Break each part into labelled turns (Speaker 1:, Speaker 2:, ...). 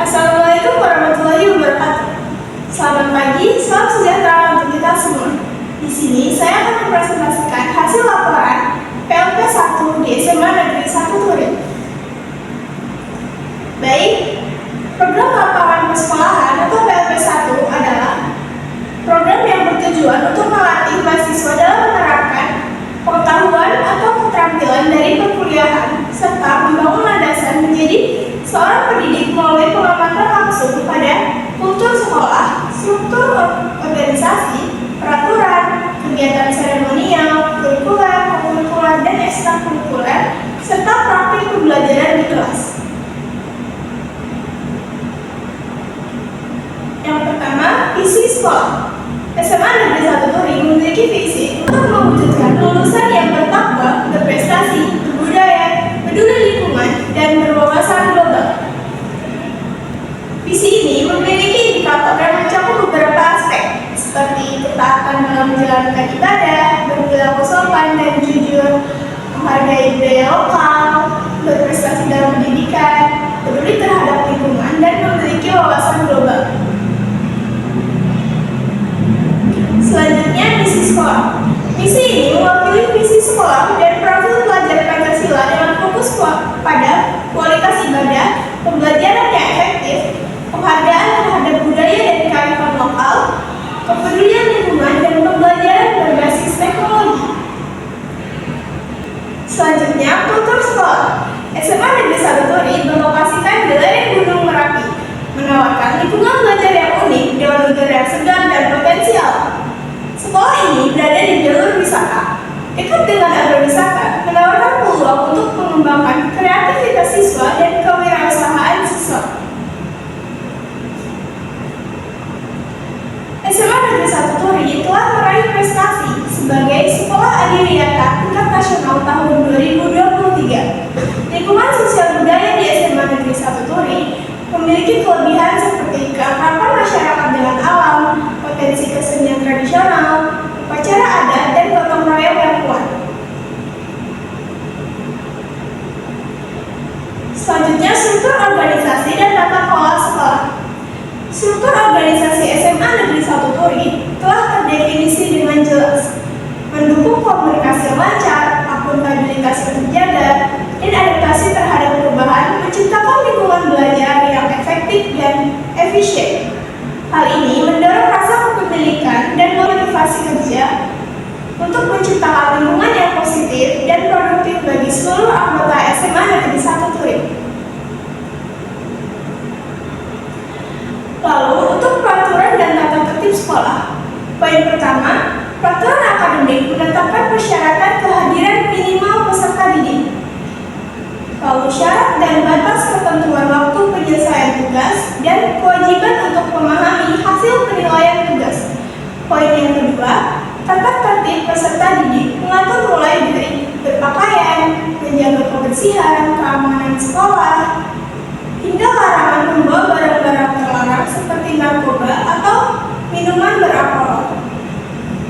Speaker 1: Assalamualaikum warahmatullahi wabarakatuh. Selamat pagi, salam sejahtera untuk kita semua. Di sini saya akan mempresentasikan hasil laporan PLP 1 di SMA Negeri 1 Turin. Baik, program lapangan persekolahan atau PLP 1 adalah program yang bertujuan untuk melatih mahasiswa dalam menerapkan pengetahuan atau keterampilan dari perkuliahan serta membangun landasan menjadi seorang pendidik melalui pengamatan langsung pada kultur sekolah, struktur organisasi, peraturan, kegiatan seremonial, kurikuler, dan ekstrakurikuler, serta praktik pembelajaran di kelas. Yang pertama, visi sekolah. SMA Negeri 1 Turin memiliki visi untuk mewujudkan lulusan yang bertakwa, berprestasi, berbudaya, peduli lingkungan, dan berwawasan global. Visi ini memiliki indikator yang mencakup beberapa aspek, seperti ketaatan dalam menjalankan ibadah, berperilaku sopan dan jujur, menghargai budaya lokal, berprestasi dalam pendidikan, peduli terhadap lingkungan, dan memiliki wawasan global. Selanjutnya, misi sekolah. Misi ini mewakili visi sekolah dan profil pelajar Pancasila dengan fokus pada kualitas ibadah, pembelajaran yang efektif, penghargaan terhadap budaya dan kearifan lokal, kepedulian lingkungan, dan pembelajaran berbasis teknologi. Selanjutnya, kultur sekolah. SMA Negeri 1 Turin berlokasikan di lereng Gunung Merapi, menawarkan lingkungan belajar yang unik dengan udara yang segar dan potensial. Sekolah ini berada di jalur wisata. Dekat dengan agrowisata, menawarkan peluang untuk mengembangkan kreativitas siswa dan kewirausahaan siswa. SMA Negeri 1 Turin telah meraih prestasi sebagai sekolah adiwiyata tingkat nasional tahun 2023. Lingkungan sosial budaya di SMA Negeri 1 Turin memiliki kelebihan seperti keakraban masyarakat dengan alam, potensi kesenian tradisional, upacara adat, dan gotong royong yang kuat. Selanjutnya, struktur organisasi dan tata kelola sekolah. Struktur organisasi SMA Negeri 1 Turin telah terdefinisi dengan jelas, mendukung komunikasi lancar, akuntabilitas yang terjaga, dan adaptasi terhadap perubahan, menciptakan lingkungan belajar yang efektif dan efisien. Hal ini mendorong rasa kepemilikan dan motivasi kerja untuk menciptakan lingkungan yang positif dan produktif bagi seluruh anggota SMA Negeri 1 Turin. Lalu, untuk peraturan dan tata tertib sekolah. Poin pertama, peraturan akademik menetapkan persyaratan kehadiran minimal peserta didik. Lalu, syarat dan batas ketentuan waktu penyelesaian tugas dan kewajiban untuk memahami hasil penilaian tugas. Poin yang kedua, tata tertib peserta didik mengatur mulai dari berpakaian, menjaga kebersihan, keamanan sekolah, hingga larangan membawa barang-barang terlarang seperti narkoba atau minuman beralkohol.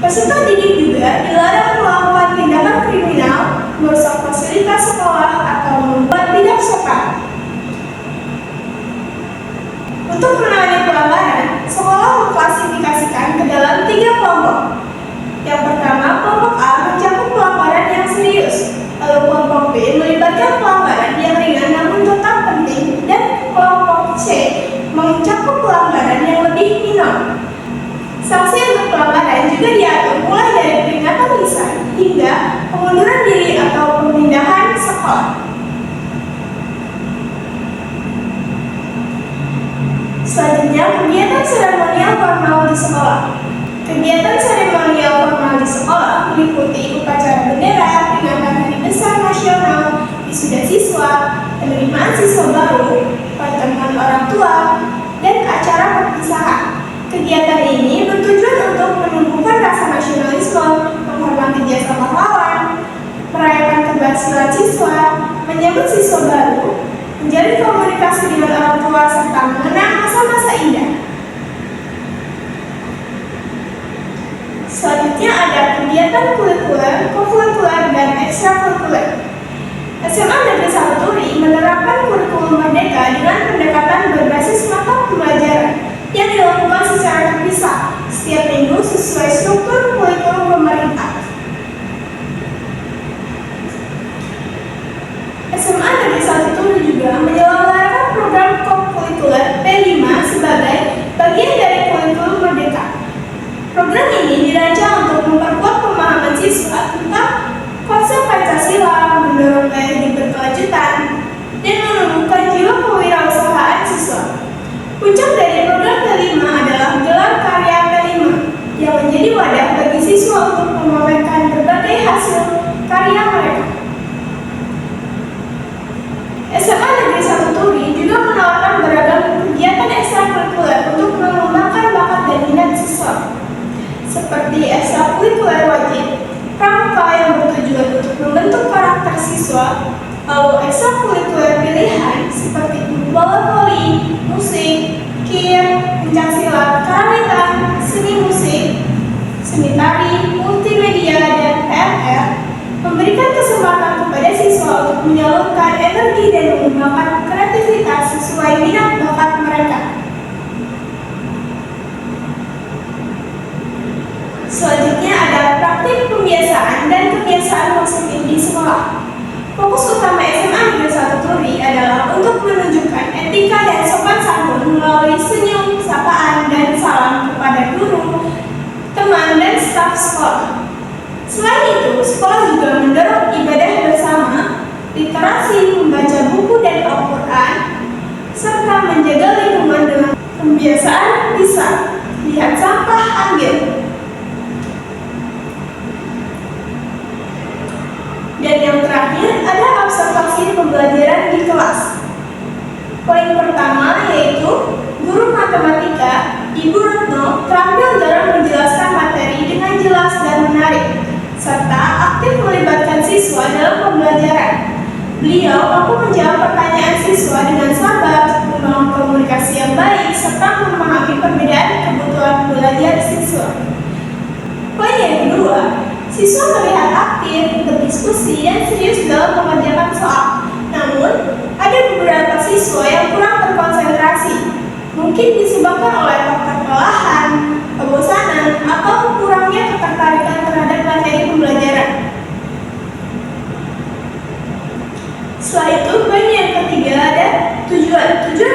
Speaker 1: Peserta didik juga dilarang melakukan tindakan kriminal, merusak fasilitas sekolah, atau membuat tidak sopan. Untuk menangani pelanggaran, sekolah mengklasifikasikan ke dalam 3 kelompok. Yang pertama, kelompok A mencakup pelanggaran yang serius, lalu kelompok B melibatkan pelanggaran yang ringan namun tetap penting, dan kelompok C mencakup pelanggaran yang lebih minor. Sanksi untuk pelanggaran juga diatur mulai dari peringatan lisan hingga pengunduran diri atau pemindahan sekolah. Selanjutnya, kegiatan seremonial formal di sekolah. Kegiatan seremonial formal di sekolah meliputi upacara bendera, peringatan Hari Besar Nasional, wisuda siswa, penerimaan siswa baru, pertemuan orang tua, dan acara perpisahan. Kegiatan ini bertujuan untuk menumbuhkan rasa nasionalisme, menghormati jasa pahlawan, merayakan keberhasilan siswa, menyambut siswa baru, menjalin komunikasi dengan orang tua, serta mengenang masa-masa indah. Selanjutnya ada kegiatan kurikuler, kokurikuler, dan ekstrakurikuler. SMA Negeri 1 Turin menerapkan kurikulum merdeka dengan pendekatan berbasis menyalurkan energi dan mengembangkan kreativitas sesuai minat bakat mereka. Selanjutnya ada praktik pembiasaan dan kebiasaan positif di sekolah. Fokus utama SMA Negeri 1 Turi adalah untuk menunjukkan etika dan sopan santun melalui senyum, sapaan, dan salam kepada guru, teman, dan staf sekolah. Selain itu, sekolah juga mendorong ibadah bersama, literasi, membaca buku dan Al-Quran, serta menjaga lingkungan dengan kebiasaan bisa lihat sampah ambil. Dan yang terakhir ada observasi pembelajaran di kelas. Poin pertama yaitu guru matematika Ibu Retno terampil dalam menjelaskan materi dengan jelas dan menarik, serta aktif melibatkan siswa dalam pembelajaran. Beliau mampu menjawab pertanyaan siswa dengan sabar, membangun komunikasi yang baik, serta memahami perbedaan kebutuhan belajar siswa. Poin yang kedua, siswa terlihat aktif, berdiskusi, dan serius dalam mengerjakan soal. Namun, ada beberapa siswa yang kurang berkonsentrasi, mungkin disebabkan oleh faktor kelelahan, kebosanan, atau kurangnya ketertarikan terhadap materi pembelajaran. Setelah itu, poin yang ketiga ada tujuan. Tujuan